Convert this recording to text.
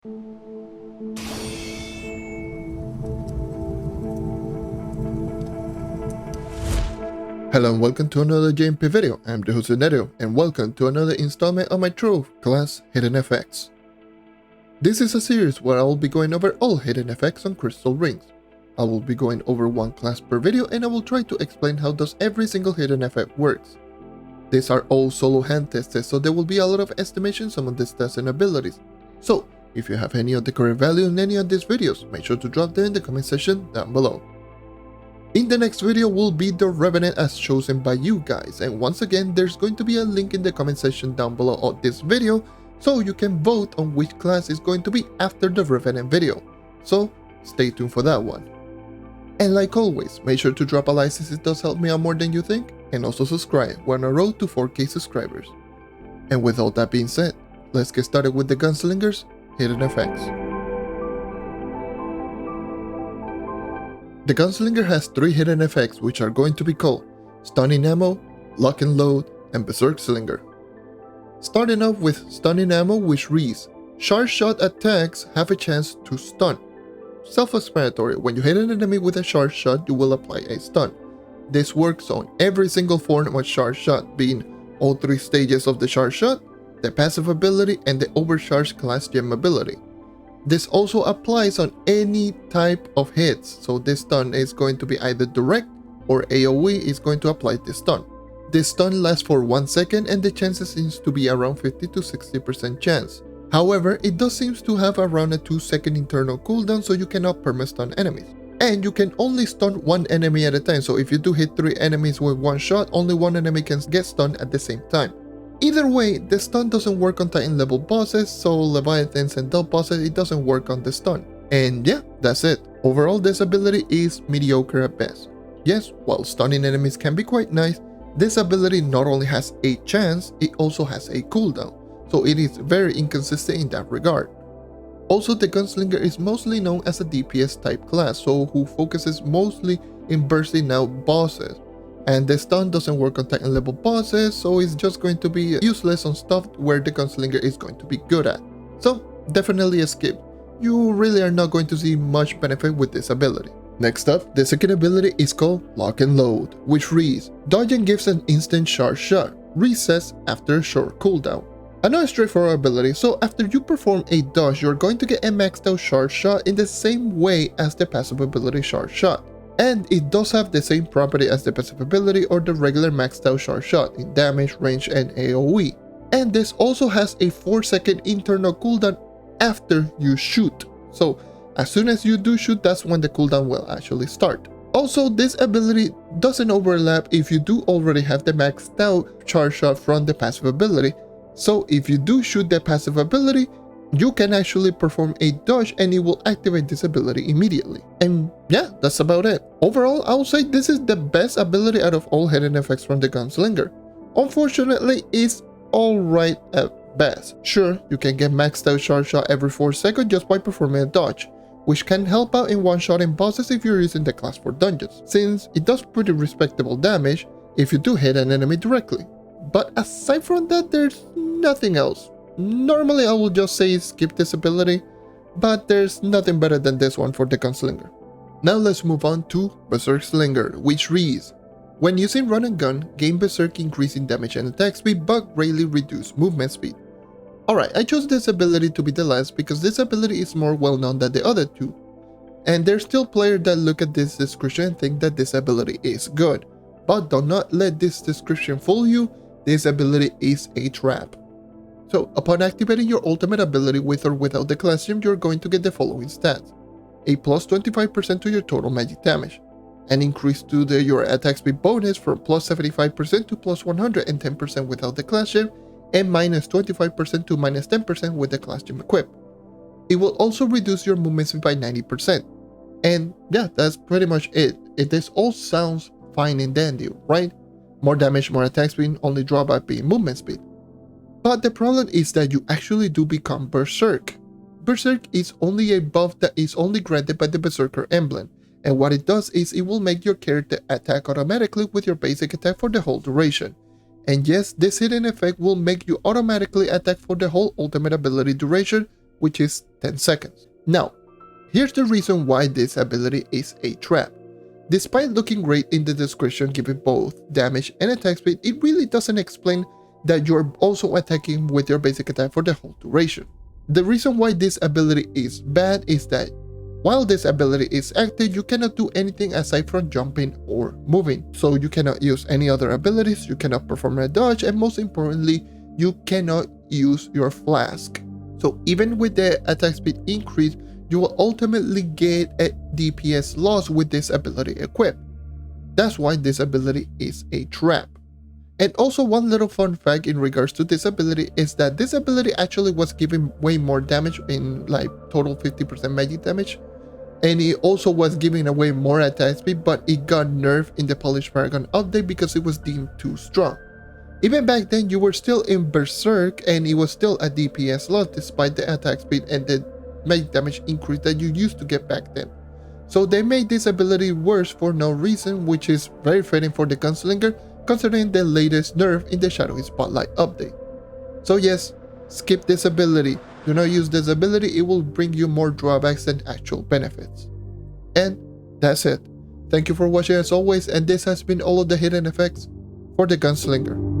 Hello and welcome to another JMP video. I'm the host JonNario and welcome to another installment of my Trove class Hidden Effects. This is a series where I will be going over all hidden effects on crystal rings. I will be going over one class per video and I will try to explain how does every single hidden effect works. These are all solo hand tested, so there will be a lot of estimations on the stats and abilities. So if you have any of the correct value in any of these videos, make sure to drop them in the comment section down below. In the next video will be the Revenant as chosen by you guys, and once again there's going to be a link in the comment section down below of this video so you can vote on which class is going to be after the Revenant video, so stay tuned for that one. And like always, make sure to drop a like since it does help me out more than you think, and also subscribe. We're on a road to 4K subscribers. And with all that being said, let's get started with the Gunslinger's hidden effects. The Gunslinger has 3 hidden effects which are going to be called Stunning Ammo, Lock and Load, and Berserk Slinger. Starting off with Stunning Ammo, which reads, Charge shot attacks have a chance to stun. Self-explanatory, when you hit an enemy with a charge shot, you will apply a stun. This works on every single form of charge shot, being all 3 stages of the charge shot, the passive ability, and the overcharged class gem ability. This also applies on any type of hits, so this stun is going to be either direct or AoE is going to apply this stun. This stun lasts for 1 second and the chances seems to be around 50 to 60% chance. However, it does seem to have around a 2-second internal cooldown, so you cannot perma-stun enemies. And you can only stun 1 enemy at a time, so if you do hit 3 enemies with 1 shot, only 1 enemy can get stunned at the same time. Either way, the stun doesn't work on Titan level bosses, so Leviathans and Delt bosses, it doesn't work on the stun. And yeah, that's it. Overall, this ability is mediocre at best. Yes, while stunning enemies can be quite nice, this ability not only has a chance, it also has a cooldown, so it is very inconsistent in that regard. Also, the Gunslinger is mostly known as a DPS type class, so who focuses mostly in bursting out bosses. And the stun doesn't work on Titan level bosses, so it's just going to be useless on stuff where the Gunslinger is going to be good at. So definitely a skip. You really are not going to see much benefit with this ability. Next up, the second ability is called Lock and Load, which reads, Dodge and gives an instant charge shot, resets after a short cooldown. Another straightforward ability, so after you perform a dodge, you're going to get a maxed out charge shot in the same way as the passive ability charge shot. And it does have the same property as the passive ability or the regular maxed out charge shot in damage, range, and AoE. And this also has a 4-second internal cooldown after you shoot. So as soon as you do shoot, that's when the cooldown will actually start. Also, this ability doesn't overlap if you do already have the maxed out charge shot from the passive ability. So if you do shoot the passive ability, you can actually perform a dodge and it will activate this ability immediately. And yeah, that's about it. Overall, I would say this is the best ability out of all hidden effects from the Gunslinger. Unfortunately, it's alright at best. Sure, you can get maxed out charge shot every 4 seconds just by performing a dodge, which can help out in one-shotting bosses if you're using the class for dungeons, since it does pretty respectable damage if you do hit an enemy directly. But aside from that, there's nothing else. Normally I will just say skip this ability, but there's nothing better than this one for the Gunslinger. Now let's move on to Berserk Slinger, which reads, When using run and gun, gain Berserk increasing damage and attack speed but greatly reduce movement speed. Alright, I chose this ability to be the last because this ability is more well known than the other two. And there's still players that look at this description and think that this ability is good. But do not let this description fool you, this ability is a trap. So, upon activating your ultimate ability with or without the class gem, you're going to get the following stats. A plus 25% to your total magic damage, an increase to your attack speed bonus from plus 75% to plus 110% without the class gem, and minus 25% to minus 10% with the class gem equipped. It will also reduce your movement speed by 90%. And yeah, that's pretty much it. This all sounds fine and dandy, right? More damage, more attack speed, only drawback being movement speed. But the problem is that you actually do become Berserk. Berserk is only a buff that is only granted by the Berserker emblem, and what it does is it will make your character attack automatically with your basic attack for the whole duration. And yes, this hidden effect will make you automatically attack for the whole ultimate ability duration, which is 10 seconds. Now, here's the reason why this ability is a trap. Despite looking great in the description giving both damage and attack speed, it really doesn't explain that you're also attacking with your basic attack for the whole duration. The reason why this ability is bad is that while this ability is active, you cannot do anything aside from jumping or moving. So you cannot use any other abilities, you cannot perform a dodge, and most importantly, you cannot use your flask. So even with the attack speed increase, you will ultimately get a DPS loss with this ability equipped. That's why this ability is a trap. And also one little fun fact in regards to this ability is that this ability actually was giving way more damage in like total 50% magic damage. And it also was giving away more attack speed, but it got nerfed in the Polished Paragon update because it was deemed too strong. Even back then, you were still in Berserk and it was still a DPS loss despite the attack speed and the magic damage increase that you used to get back then. So they made this ability worse for no reason, which is very fitting for the Gunslinger considering the latest nerf in the Shadowy Spotlight update. So yes, skip this ability. Do not use this ability, it will bring you more drawbacks than actual benefits. And that's it. Thank you for watching as always, and this has been all of the hidden effects for the Gunslinger.